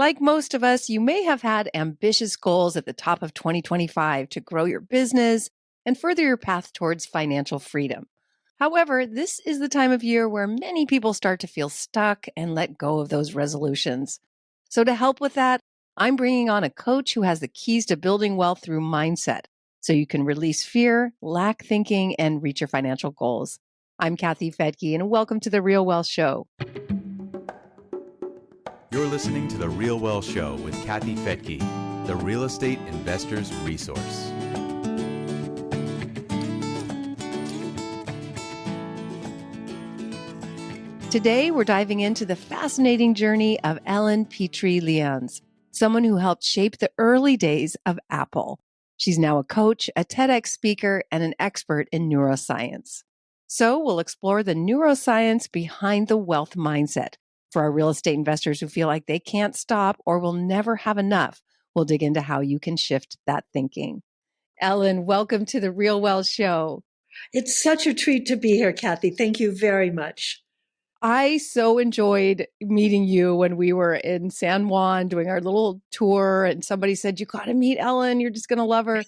Like most of us, you may have had ambitious goals at the top of 2025 to grow your business and further your path towards financial freedom. However, this is the time of year where many people start to feel stuck and let go of those resolutions. So, to help with that, I'm bringing on a coach who has the keys to building wealth through mindset so you can release fear, lack thinking, and reach your financial goals. I'm Kathy Fettke, and welcome to the Real Wealth Show. You're listening to The Real Wealth Show with Kathy Fettke, the real estate investor's resource. Today, we're diving into the fascinating journey of Ellen Petry Leanse, someone who helped shape the early days of Apple. She's now a coach, a TEDx speaker, and an expert in neuroscience. So we'll explore the neuroscience behind the wealth mindset. For our real estate investors who feel like they can't stop or will never have enough, we'll dig into how you can shift that thinking. Ellen, welcome to the Real Wealth Show. It's such a treat to be here, Kathy. Thank you very much. I so enjoyed meeting you when we were in San Juan doing our little tour, and somebody said, "You got to meet Ellen. You're just going to love her."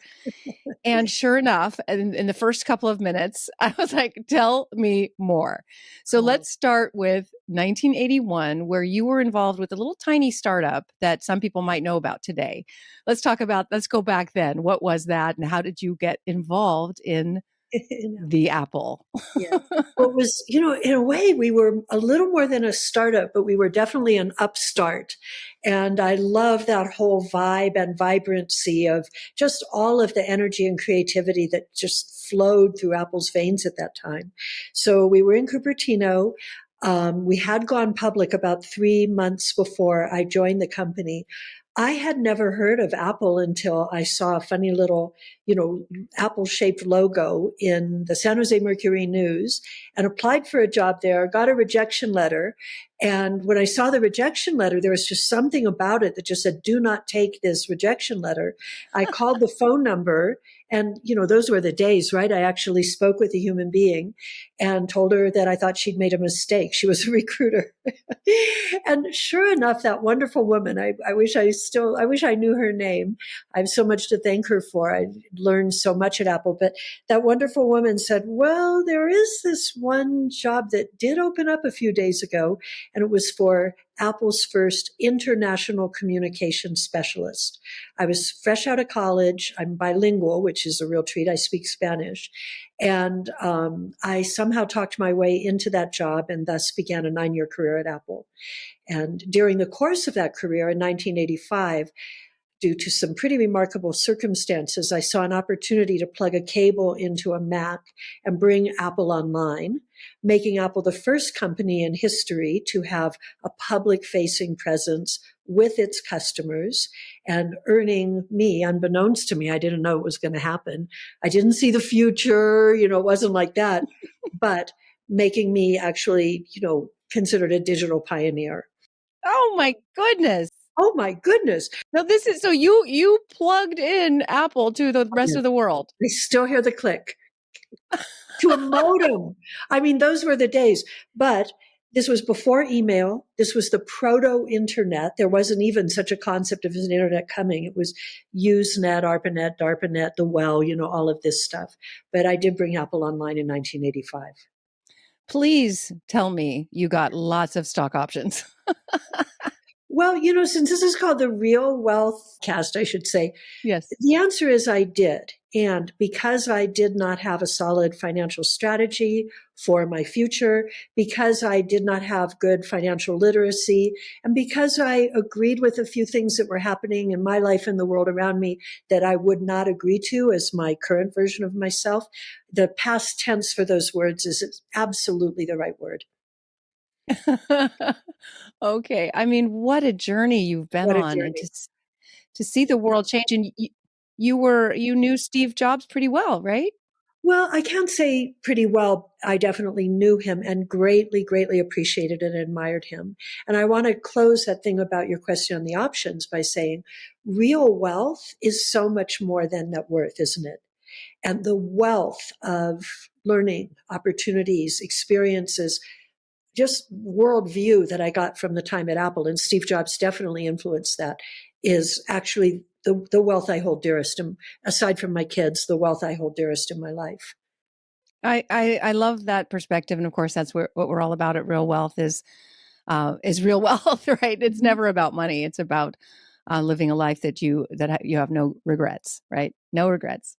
And sure enough, in the first couple of minutes, I was like, "Tell me more." So let's start with 1981, where you were involved with a little tiny startup that some people might know about today. Let's go back then. What was that, and how did you get involved in the Apple? Yeah. Well, it was, in a way, we were a little more than a startup, but we were definitely an upstart. And I love that whole vibe and vibrancy of just all of the energy and creativity that just flowed through Apple's veins at that time. So we were in Cupertino. We had gone public about 3 months before I joined the company. I had never heard of Apple until I saw a funny little, Apple-shaped logo in the San Jose Mercury News and applied for a job there, got a rejection letter. And when I saw the rejection letter, there was just something about it that just said, "Do not take this rejection letter." I called the phone number and, those were the days, right? I actually spoke with a human being and told her that I thought she'd made a mistake. She was a recruiter. And sure enough, that wonderful woman, I wish I knew her name. I have so much to thank her for. I learned so much at Apple, but that wonderful woman said, "Well, there is this one job that did open up a few days ago, and it was for Apple's first international communication specialist." I was fresh out of college. I'm bilingual, which is a real treat. I speak Spanish. And I somehow talked my way into that job and thus began a 9-year career at Apple. And during the course of that career in 1985, due to some pretty remarkable circumstances, I saw an opportunity to plug a cable into a Mac and bring Apple online, making Apple the first company in history to have a public-facing presence with its customers and earning me, unbeknownst to me, I didn't know it was going to happen. I didn't see the future, it wasn't like that, but making me actually, considered a digital pioneer. Oh my goodness. Oh my goodness. Now this is, so you plugged in Apple to the rest of the world. I still hear the click to a modem. I mean, those were the days, but this was before email. This was the proto-internet. There wasn't even such a concept of an internet coming. It was Usenet, ARPANET, DARPANET, the well, all of this stuff. But I did bring Apple online in 1985. Please tell me you got lots of stock options. Well, since this is called the Real Wealth Cast, I should say, yes, the answer is I did. And because I did not have a solid financial strategy for my future, because I did not have good financial literacy, and because I agreed with a few things that were happening in my life and the world around me that I would not agree to as my current version of myself, the past tense for those words is absolutely the right word. Okay. I mean, what a journey you've been on, and to see the world change. And you knew Steve Jobs pretty well, right? Well, I can't say pretty well. I definitely knew him and greatly, greatly appreciated and admired him. And I want to close that thing about your question on the options by saying real wealth is so much more than net worth, isn't it? And the wealth of learning, opportunities, experiences, just worldview that I got from the time at Apple, and Steve Jobs definitely influenced that, is actually the wealth I hold dearest. And aside from my kids, the wealth I hold dearest in my life. I love that perspective. And of course, that's what we're all about at Real Wealth is real wealth, right? It's never about money. It's about living a life that you have no regrets, right? No regrets.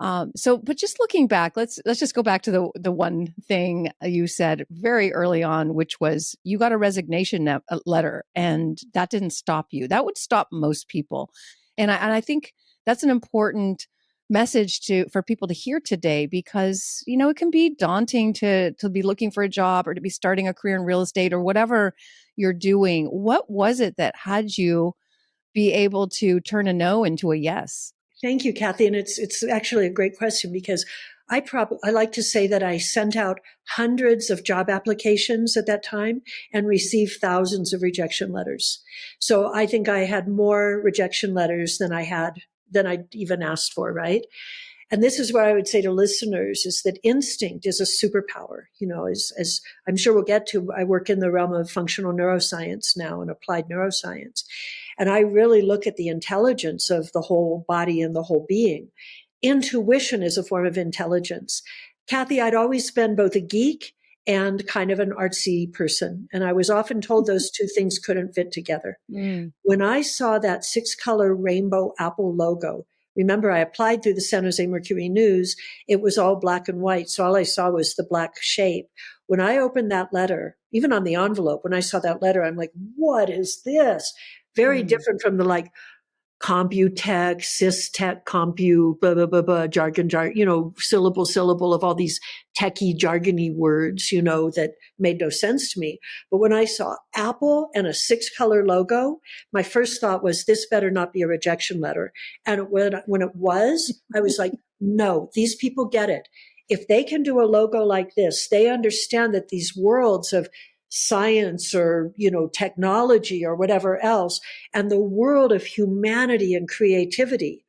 But just looking back, let's just go back to the one thing you said very early on, which was you got a resignation letter, and that didn't stop you. That would stop most people, and I think that's an important message for people to hear today, because it can be daunting to be looking for a job or to be starting a career in real estate or whatever you're doing. What was it that had you be able to turn a no into a yes? Thank you, Kathy. And it's actually a great question, because I like to say that I sent out hundreds of job applications at that time and received thousands of rejection letters. So I think I had more rejection letters than I'd even asked for, right? And this is what I would say to listeners, is that instinct is a superpower. As I'm sure we'll get to, I work in the realm of functional neuroscience now and applied neuroscience. And I really look at the intelligence of the whole body and the whole being. Intuition is a form of intelligence. Kathy, I'd always been both a geek and kind of an artsy person. And I was often told those two things couldn't fit together. Mm. When I saw that 6-color rainbow Apple logo, remember, I applied through the San Jose Mercury News. It was all black and white. So all I saw was the black shape. When I opened that letter, even on the envelope, when I saw that letter, I'm like, what is this? Very different from the Computech, Systech, Compu, blah, blah, blah, blah, jargon, syllable of all these techie, jargony words, that made no sense to me. But when I saw Apple and a 6-color logo, my first thought was, this better not be a rejection letter. And when it was, I was like, no, these people get it. If they can do a logo like this, they understand that these worlds of science or, technology or whatever else, and the world of humanity and creativity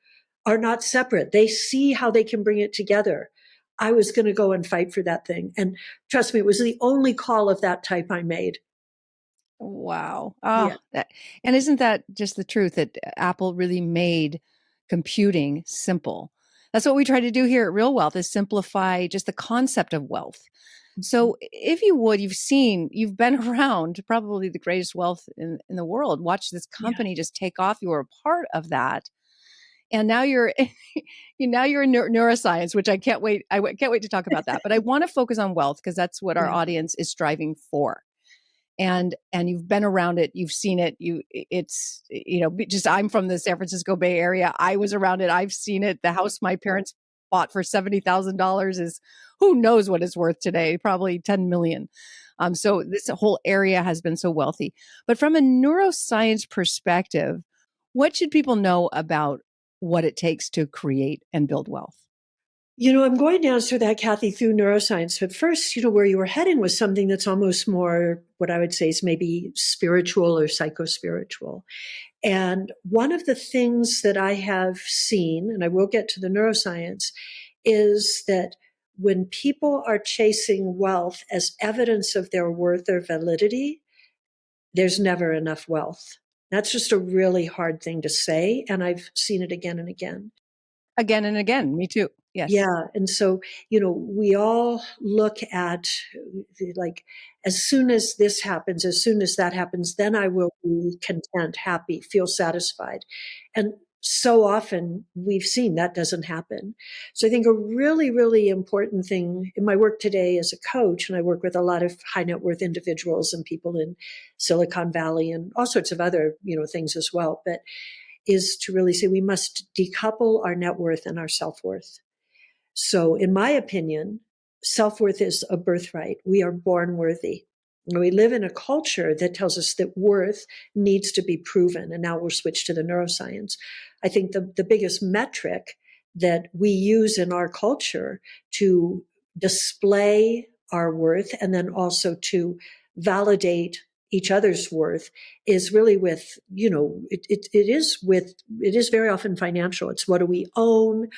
are not separate. They see how they can bring it together. I was going to go and fight for that thing. And trust me, it was the only call of that type I made. Wow. Yeah. And isn't that just the truth, that Apple really made computing simple? That's what we try to do here at Real Wealth, is simplify just the concept of wealth. So if you would, you've been around probably the greatest wealth in the world. Watch this company just take off. You were a part of that. And now you're in neuroscience, which I can't wait to talk about that. But I want to focus on wealth, because that's what our audience is striving for. And you've been around it, you've seen it. I'm from the San Francisco Bay Area. I was around it. I've seen it. The house my parents bought for $70,000 is, who knows what it's worth today, probably 10 million. So this whole area has been so wealthy. But from a neuroscience perspective, what should people know about what it takes to create and build wealth? I'm going to answer that, Kathy, through neuroscience. But first, where you were heading was something that's almost more what I would say is maybe spiritual or psychospiritual. And one of the things that I have seen, and I will get to the neuroscience, is that when people are chasing wealth as evidence of their worth or validity, there's never enough wealth. That's just a really hard thing to say. And I've seen it again and again. Again and again. Me too. Yes. Yeah. And so, we all look at as soon as this happens, as soon as that happens, then I will be content, happy, feel satisfied. And so often we've seen that doesn't happen. So I think a really, really important thing in my work today as a coach, and I work with a lot of high net worth individuals and people in Silicon Valley and all sorts of other, things as well, but is to really say we must decouple our net worth and our self-worth. So in my opinion, self-worth is a birthright. We are born worthy. We live in a culture that tells us that worth needs to be proven. And now we'll switch to the neuroscience. I think the biggest metric that we use in our culture to display our worth and then also to validate each other's worth is really with, it is very often financial. It's what do we own?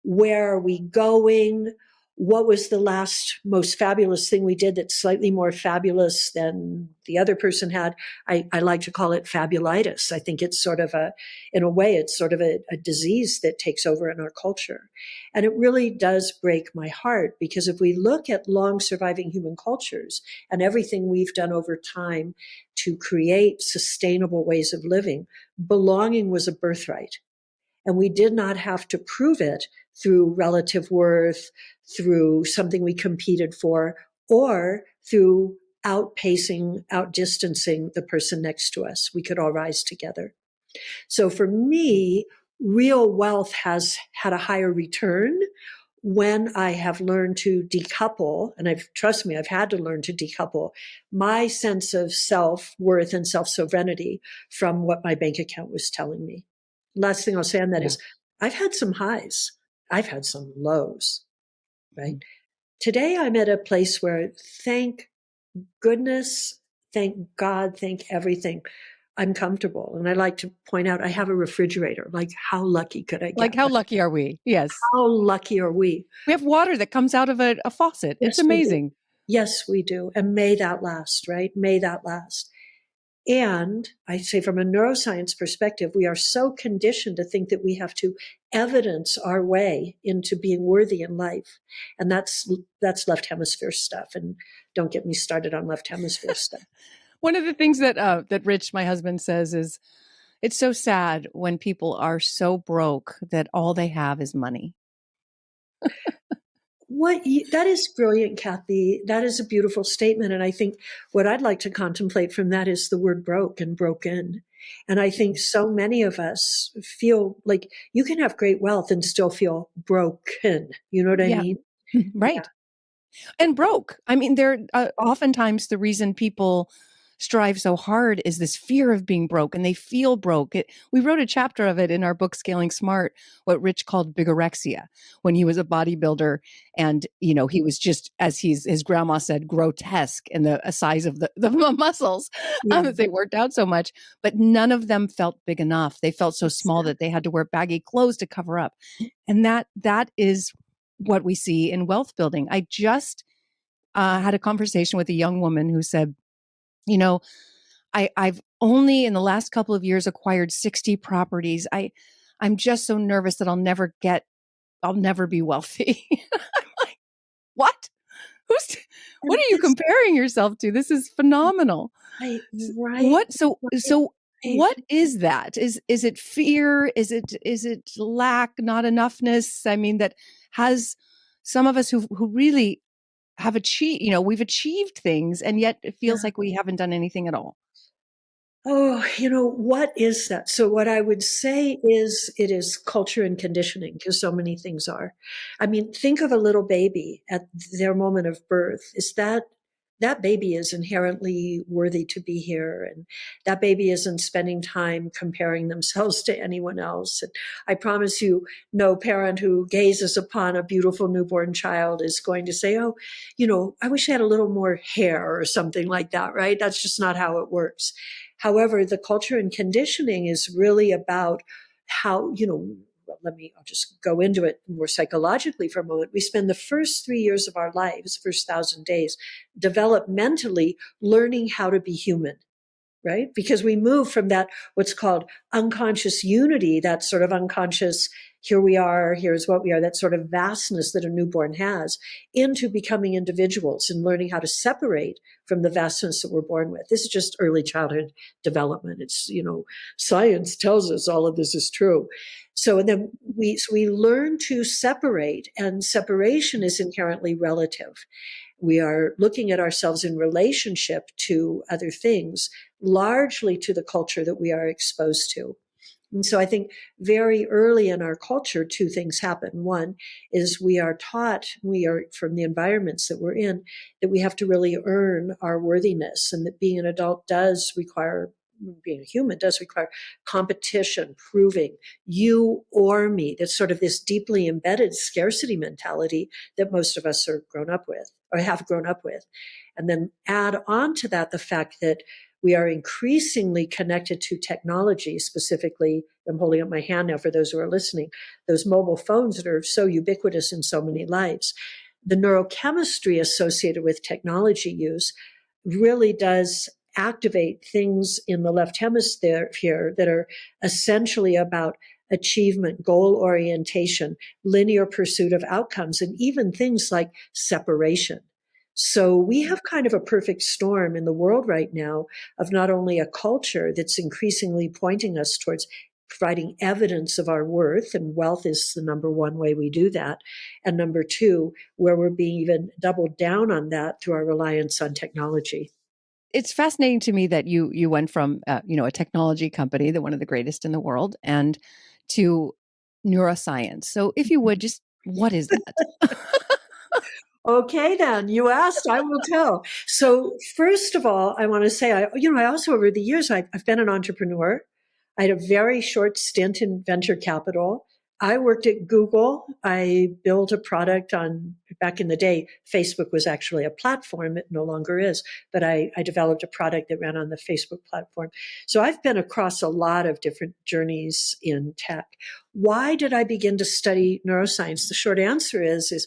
Where are we going? what was the last most fabulous thing we did that's slightly more fabulous than the other person had? I like to call it fabulitis. I think it's sort of in a way, it's sort of a disease that takes over in our culture. And it really does break my heart, because if we look at long surviving human cultures and everything we've done over time to create sustainable ways of living, belonging was a birthright. And we did not have to prove it through relative worth, through something we competed for, or through outdistancing the person next to us. We could all rise together. So for me, real wealth has had a higher return when I have learned to decouple, and trust me, I've had to learn to decouple my sense of self-worth and self-sovereignty from what my bank account was telling me. Last thing I'll say on that is I've had some highs. I've had some lows, right? Today I'm at a place where, thank goodness, thank God, thank everything, I'm comfortable. And I like to point out I have a refrigerator. Like, how lucky could I get? Like, how lucky are we? Yes. How lucky are we? We have water that comes out of a faucet. Yes, it's amazing. Yes, we do. And may that last, right? May that last. And I say, from a neuroscience perspective, we are so conditioned to think that we have to evidence our way into being worthy in life. And that's left hemisphere stuff. And don't get me started on left hemisphere stuff. One of the things that Rich, my husband, says is, it's so sad when people are so broke that all they have is money. That is brilliant, Kathy. That is a beautiful statement. And I think what I'd like to contemplate from that is the word broke and broken. And I think so many of us feel like you can have great wealth and still feel broken. You know what I mean? Right. Yeah. And broke. I mean, they're oftentimes the reason people strive so hard is this fear of being broke, and they feel broke. We wrote a chapter of it in our book, Scaling Smart, what Rich called bigorexia, when he was a bodybuilder. And, he was just, as his grandma said, grotesque in the size of the muscles. They worked out so much, but none of them felt big enough. They felt so small that they had to wear baggy clothes to cover up. And that is what we see in wealth building. I just had a conversation with a young woman who said, I've only in the last couple of years acquired 60 properties. I'm just so nervous that I'll never be wealthy. I'm like, what? What are you comparing yourself to? This is phenomenal. Right. What is that? Is it fear? Is it lack, not enoughness? I mean, that has some of us who really have achieved, we've achieved things, and yet it feels like we haven't done anything at all. Oh, what is that? So what I would say is it is culture and conditioning, because so many things are. I mean, think of a little baby at their moment of birth. Is that baby is inherently worthy to be here. And that baby isn't spending time comparing themselves to anyone else. And I promise you, no parent who gazes upon a beautiful newborn child is going to say, oh, I wish I had a little more hair or something like that, right? That's just not how it works. However, the culture and conditioning is really about how, I'll just go into it more psychologically for a moment. We spend the first 3 years of our lives, first 1,000 days, developmentally learning how to be human, right? Because we move from that, what's called unconscious unity, that sort of unconscious, here we are, here's what we are, that sort of vastness that a newborn has, into becoming individuals and learning how to separate from the vastness that we're born with. This is just early childhood development. It's, science tells us all of this is true. So, and then we learn to separate, and separation is inherently relative. We are looking at ourselves in relationship to other things, largely to the culture that we are exposed to. And so I think very early in our culture, two things happen. One is we are taught, from the environments that we're in, that we have to really earn our worthiness, and that being an adult being a human does require competition, proving you or me. That's sort of this deeply embedded scarcity mentality that most of us are grown up with, or have grown up with. And then add on to that the fact that we are increasingly connected to technology, specifically, I'm holding up my hand now for those who are listening, those mobile phones that are so ubiquitous in so many lives. the neurochemistry associated with technology use really does activate things in the left hemisphere here that are essentially about achievement, goal orientation, linear pursuit of outcomes, and even things like separation. So we have kind of a perfect storm in the world right now of not only a culture that's increasingly pointing us towards providing evidence of our worth, and wealth is the number one way we do that. And number two, where we're being even doubled down on that through our reliance on technology. It's fascinating to me that you went from a technology company, one of the greatest in the world, and to neuroscience. So if you would, just what is that? Okay, then you asked, I will tell. So first of all, I want to say, I also, over the years, I've been an entrepreneur. I had a very short stint in venture capital. I worked at Google. I built a product back in the day, Facebook was actually a platform. It no longer is, but I developed a product that ran on the Facebook platform. So I've been across a lot of different journeys in tech. Why did I begin to study neuroscience? The short answer is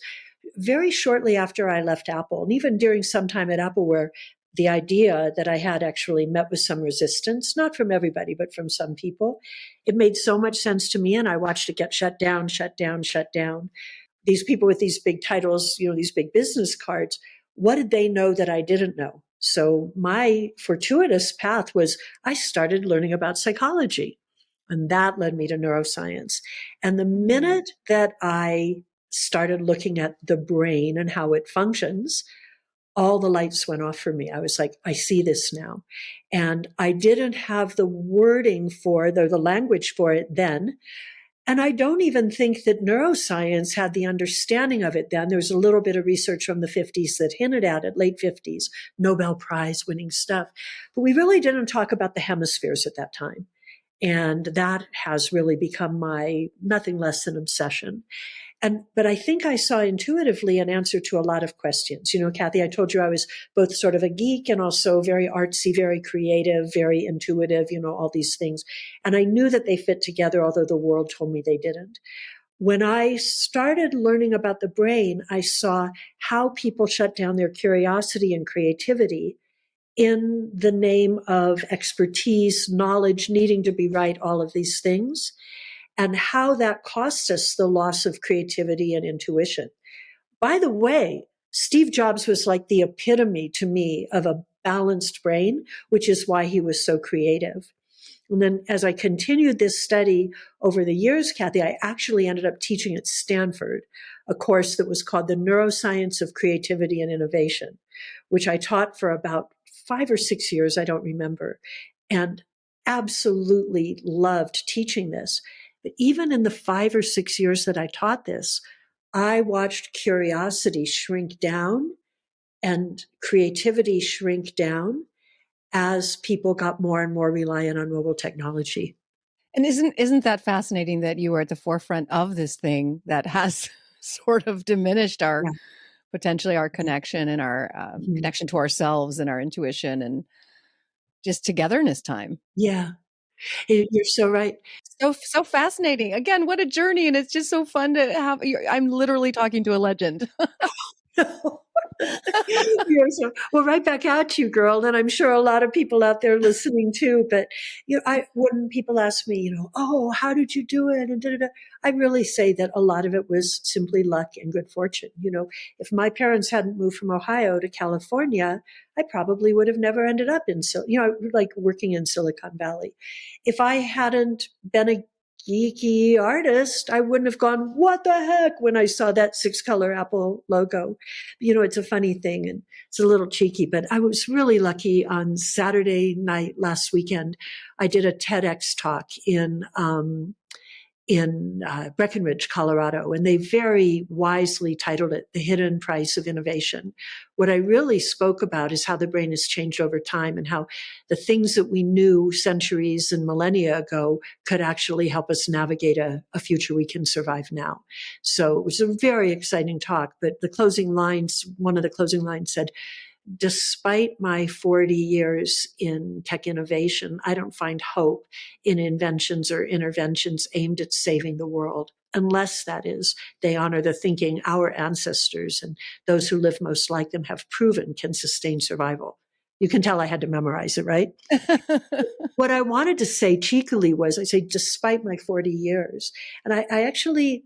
very shortly after I left Apple, and even during some time at Apple where the idea that I had actually met with some resistance, not from everybody, but from some people, it made so much sense to me, and I watched it get shut down. These people with these big titles, these big business cards, what did they know that I didn't know? So my fortuitous path was I started learning about psychology, and that led me to neuroscience. And the minute that I started looking at the brain and how it functions, all the lights went off for me. I was like, I see this now. And I didn't have the wording for the language for it then. And I don't even think that neuroscience had the understanding of it then. There was a little bit of research from the 50s that hinted at it, late 50s, Nobel Prize winning stuff. But we really didn't talk about the hemispheres at that time. And that has really become my nothing less than obsession. But I think I saw intuitively an answer to a lot of questions. Kathy, I told you I was both sort of a geek and also very artsy, very creative, very intuitive, all these things. And I knew that they fit together, although the world told me they didn't. When I started learning about the brain, I saw how people shut down their curiosity and creativity in the name of expertise, knowledge, needing to be right, all of these things, and how that costs us the loss of creativity and intuition. By the way, Steve Jobs was like the epitome to me of a balanced brain, which is why he was so creative. And then as I continued this study over the years, Kathy, I actually ended up teaching at Stanford, a course that was called the Neuroscience of Creativity and Innovation, which I taught for about 5 or 6 years, I don't remember, and absolutely loved teaching this. But even in the 5 or 6 years that I taught this, I watched curiosity shrink down and creativity shrink down as people got more and more reliant on mobile technology. And isn't that fascinating that you were at the forefront of this thing that has sort of diminished potentially our connection and our connection to ourselves and our intuition and just togetherness time. Yeah, you're so right. So fascinating. Again, what a journey. And it's just so fun to have. I'm literally talking to a legend. Well, right back at you, girl. And I'm sure a lot of people out there listening too. But when people ask me, oh, how did you do it? And I really say that a lot of it was simply luck and good fortune. If my parents hadn't moved from Ohio to California, I probably would have never ended up in, like working in Silicon Valley. If I hadn't been a geeky artist, I wouldn't have gone, what the heck, when I saw that 6-color Apple logo. It's a funny thing and it's a little cheeky, but I was really lucky. On Saturday night last weekend, I did a TEDx talk in Breckenridge, Colorado, and they very wisely titled it The Hidden Price of Innovation. What I really spoke about is how the brain has changed over time and how the things that we knew centuries and millennia ago could actually help us navigate a future we can survive now. So it was a very exciting talk, but one of the closing lines said, despite my 40 years in tech innovation, I don't find hope in inventions or interventions aimed at saving the world, unless that is, they honor the thinking our ancestors and those who live most like them have proven can sustain survival. You can tell I had to memorize it, right? What I wanted to say cheekily was, I say, despite my 40 years, and I actually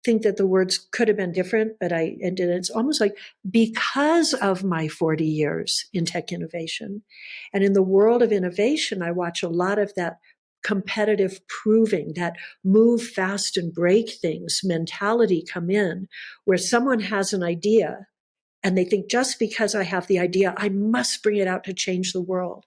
think that the words could have been different, but it's almost like because of my 40 years in tech innovation and in the world of innovation, I watch a lot of that competitive proving, that move fast and break things mentality come in, where someone has an idea and they think just because I have the idea, I must bring it out to change the world.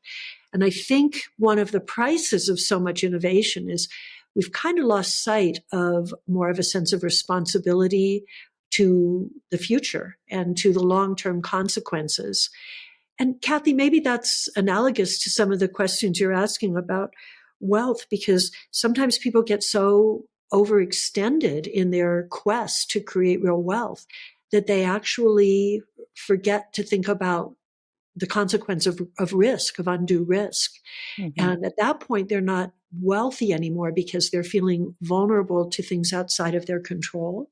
And I think one of the prices of so much innovation is we've kind of lost sight of more of a sense of responsibility to the future and to the long-term consequences. And Kathy, maybe that's analogous to some of the questions you're asking about wealth, because sometimes people get so overextended in their quest to create real wealth that they actually forget to think about the consequence of risk, of undue risk. Mm-hmm. And at that point, they're not wealthy anymore because they're feeling vulnerable to things outside of their control.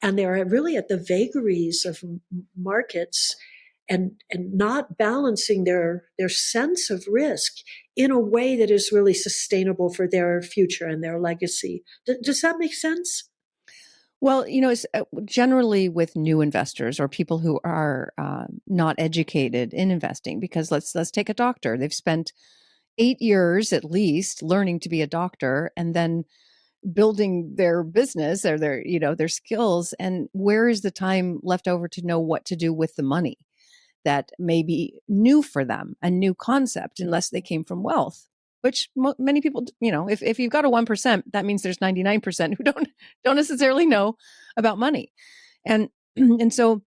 And they're really at the vagaries of markets and not balancing their sense of risk in a way that is really sustainable for their future and their legacy. Does that make sense? Well, it's generally with new investors or people who are not educated in investing, because let's take a doctor. They've spent 8 years at least learning to be a doctor and then building their business or their skills. And where is the time left over to know what to do with the money that may be new for them, a new concept, unless they came from wealth? Which many people, if you've got a 1%, that means there's 99% who don't necessarily know about money. And so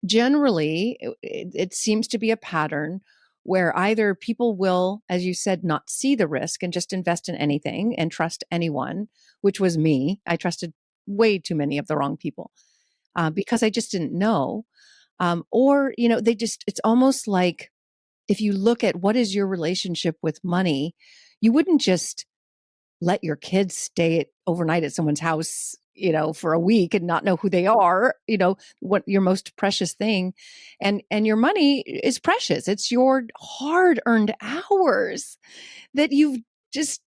generally it seems to be a pattern where either people will, as you said, not see the risk and just invest in anything and trust anyone, which was me. I trusted way too many of the wrong people because I just didn't know. Or, it's almost like, if you look at what is your relationship with money, you wouldn't just let your kids stay overnight at someone's house, for a week and not know who they are, what your most precious thing. And your money is precious. It's your hard-earned hours that you've just,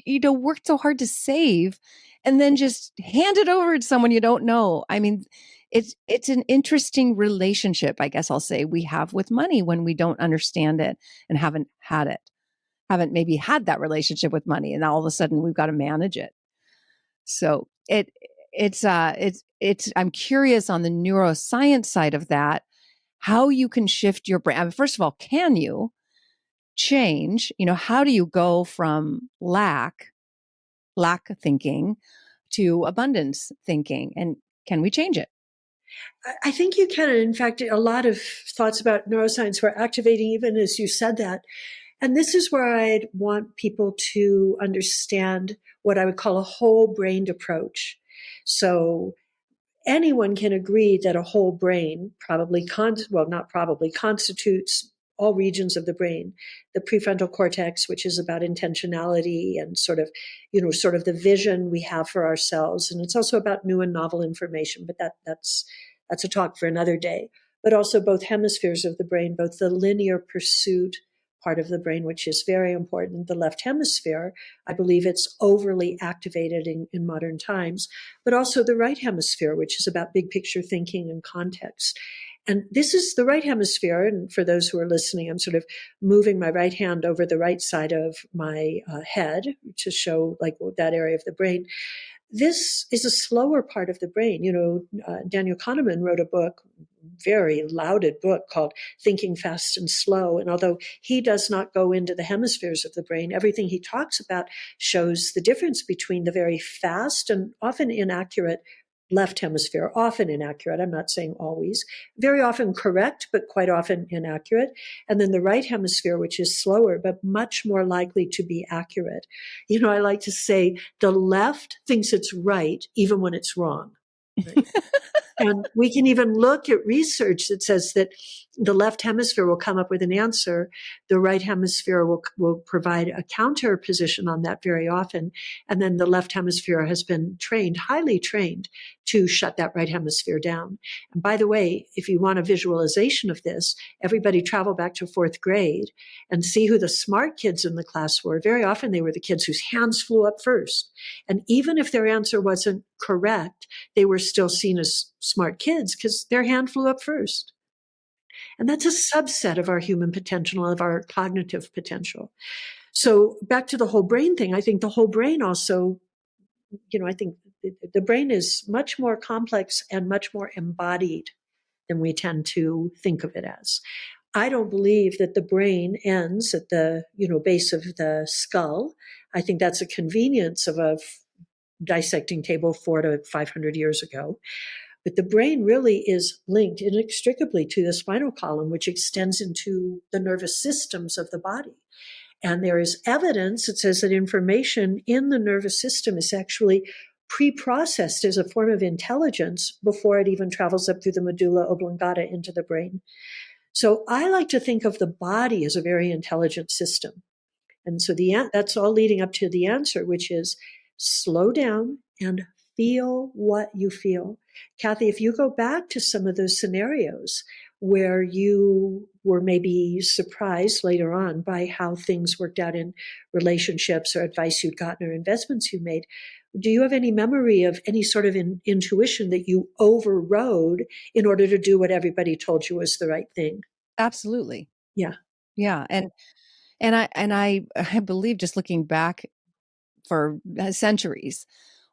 worked so hard to save and then just hand it over to someone you don't know. I mean, it's an interesting relationship, I guess I'll say, we have with money when we don't understand it and haven't maybe had that relationship with money, and now all of a sudden we've got to manage it. So it's I'm curious on the neuroscience side of that, how you can shift your brain. I mean, first of all, can you change? How do you go from lack thinking to abundance thinking, and can we change it? I think you can. In fact, a lot of thoughts about neuroscience were activating even as you said that. And this is where I'd want people to understand what I would call a whole-brained approach. So anyone can agree that a whole brain constitutes all regions of the brain. The prefrontal cortex, which is about intentionality and sort of the vision we have for ourselves. And it's also about new and novel information, but that's a talk for another day. But also both hemispheres of the brain, both the linear pursuit part of the brain, which is very important. The left hemisphere, I believe it's overly activated in modern times, but also the right hemisphere, which is about big picture thinking and context. And this is the right hemisphere. And for those who are listening, I'm sort of moving my right hand over the right side of my head to show like that area of the brain. This is a slower part of the brain. Daniel Kahneman wrote a book, very lauded book called Thinking Fast and Slow. And although he does not go into the hemispheres of the brain, everything he talks about shows the difference between the very fast and often inaccurate left hemisphere, often inaccurate. I'm not saying always, very often correct, but quite often inaccurate. And then the right hemisphere, which is slower, but much more likely to be accurate. I like to say the left thinks it's right, even when it's wrong. Right? And we can even look at research that says that the left hemisphere will come up with an answer. The right hemisphere will provide a counter position on that very often. And then the left hemisphere has been trained, highly trained, to shut that right hemisphere down. And by the way, if you want a visualization of this, everybody travel back to fourth grade and see who the smart kids in the class were. Very often they were the kids whose hands flew up first. And even if their answer wasn't correct, they were still seen as smart kids because their hand flew up first. And that's a subset of our human potential, of our cognitive potential. So back to the whole brain thing, I think the whole brain also, I think the brain is much more complex and much more embodied than we tend to think of it as. I don't believe that the brain ends at the, base of the skull. I think that's a convenience of a dissecting table 400 to 500 years ago. But the brain really is linked inextricably to the spinal column, which extends into the nervous systems of the body. And there is evidence that says that information in the nervous system is actually pre-processed as a form of intelligence before it even travels up through the medulla oblongata into the brain. So I like to think of the body as a very intelligent system. And so that's all leading up to the answer, which is slow down and feel what you feel. Kathy, if you go back to some of those scenarios where you were maybe surprised later on by how things worked out in relationships or advice you'd gotten or investments you made, do you have any memory of any sort of intuition that you overrode in order to do what everybody told you was the right thing? Absolutely. Yeah. Yeah. And I believe, just looking back for centuries,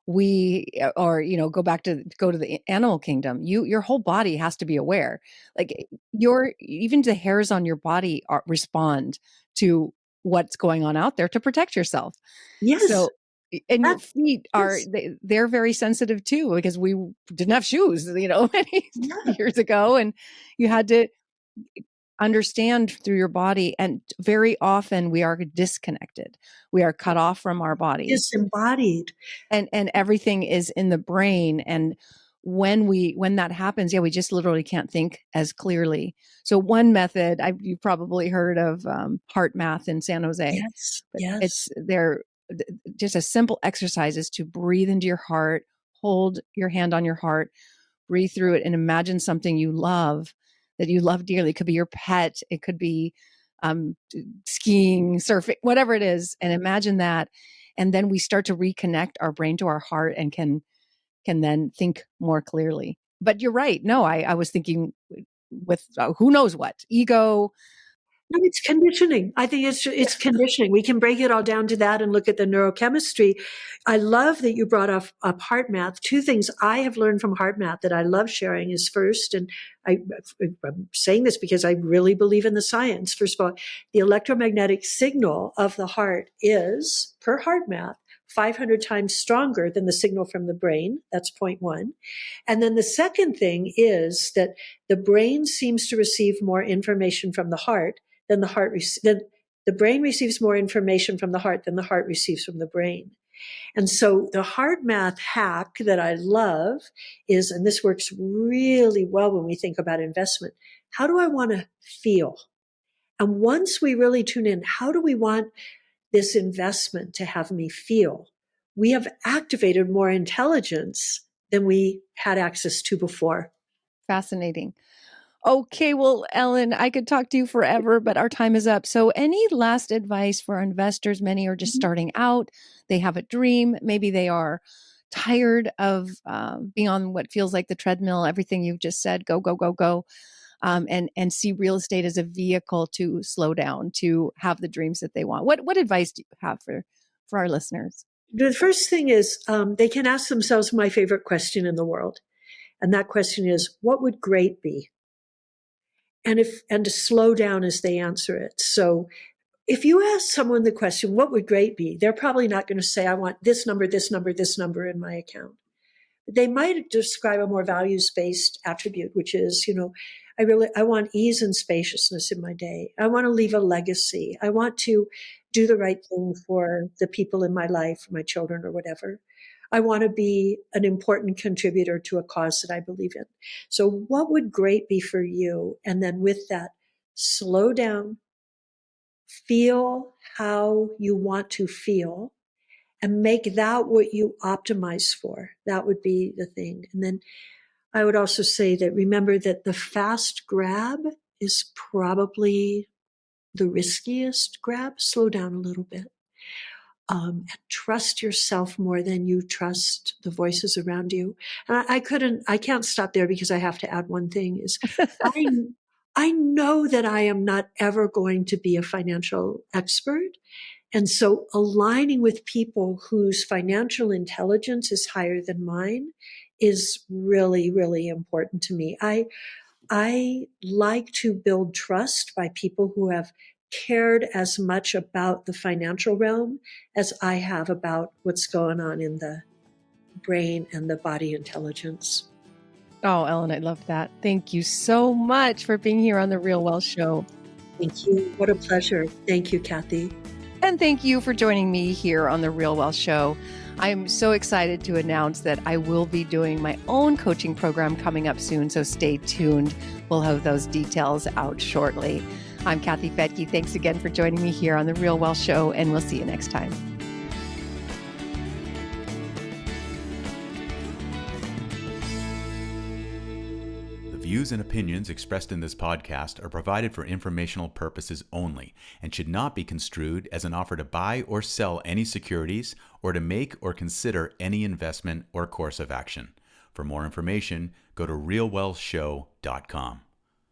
we, or, go to the animal kingdom, your whole body has to be aware. Like even the hairs on your body respond to what's going on out there to protect yourself. Yes. So, and your feet yes. they're very sensitive too, because we didn't have shoes, many years ago, and you had to understand through your body. And very often we are disconnected. We are cut off from our body. Disembodied. And everything is in the brain. And when that happens, we just literally can't think as clearly. So one method, you've probably heard of heart math in San Jose. Yes. But yes. they're just a simple exercise is to breathe into your heart, hold your hand on your heart, breathe through it, and imagine something you love, that you love dearly. It could be your pet. It could be skiing, surfing, whatever it is. And imagine that. And then we start to reconnect our brain to our heart and can then think more clearly. But you're right. No, I was thinking with who knows what, ego. No, it's conditioning. I think it's conditioning. We can break it all down to that and look at the neurochemistry. I love that you brought up heart math. Two things I have learned from heart math that I love sharing is, first, and I'm saying this because I really believe in the science. First of all, the electromagnetic signal of the heart is, per heart math, 500 times stronger than the signal from the brain. That's point one. And then the second thing is that the brain seems to receive more information from the heart than the heart. The brain receives more information from the heart than the heart receives from the brain. And so the heart math hack that I love is, and this works really well when we think about investment, how do I want to feel? And once we really tune in, how do we want this investment to have me feel? We have activated more intelligence than we had access to before. Fascinating. Okay, well, Ellen, I could talk to you forever, but our time is up. So any last advice for investors? Many are just starting out. They have a dream. Maybe they are tired of being on what feels like the treadmill, everything you've just said, go, go, go, go, and see real estate as a vehicle to slow down, to have the dreams that they want. What advice do you have for our listeners? The first thing is they can ask themselves my favorite question in the world. And that question is, what would great be? And to slow down as they answer it. So if you ask someone the question, what would great be? They're probably not going to say, I want this number, this number, this number in my account. They might describe a more values-based attribute, which is, I want ease and spaciousness in my day. I want to leave a legacy. I want to do the right thing for the people in my life, my children or whatever. I want to be an important contributor to a cause that I believe in. So what would great be for you? And then with that, slow down, feel how you want to feel, and make that what you optimize for. That would be the thing. And then I would also say that remember that the fast grab is probably the riskiest grab. Slow down a little bit. And trust yourself more than you trust the voices around you. And I can't stop there because I have to add one thing is I, I know that I am not ever going to be a financial expert. And so aligning with people whose financial intelligence is higher than mine is really, really important to me. I like to build trust by people who have cared as much about the financial realm as I have about what's going on in the brain and the body intelligence. Oh, Ellen, I love that. Thank you so much for being here on the Real Wealth Show. Thank you. What a pleasure. Thank you, Kathy. And thank you for joining me here on the Real Wealth Show. I'm so excited to announce that I will be doing my own coaching program coming up soon, so stay tuned. We'll have those details out shortly. I'm Kathy Fettke. Thanks again for joining me here on the Real Wealth Show, and we'll see you next time. The views and opinions expressed in this podcast are provided for informational purposes only and should not be construed as an offer to buy or sell any securities or to make or consider any investment or course of action. For more information, go to realwealthshow.com.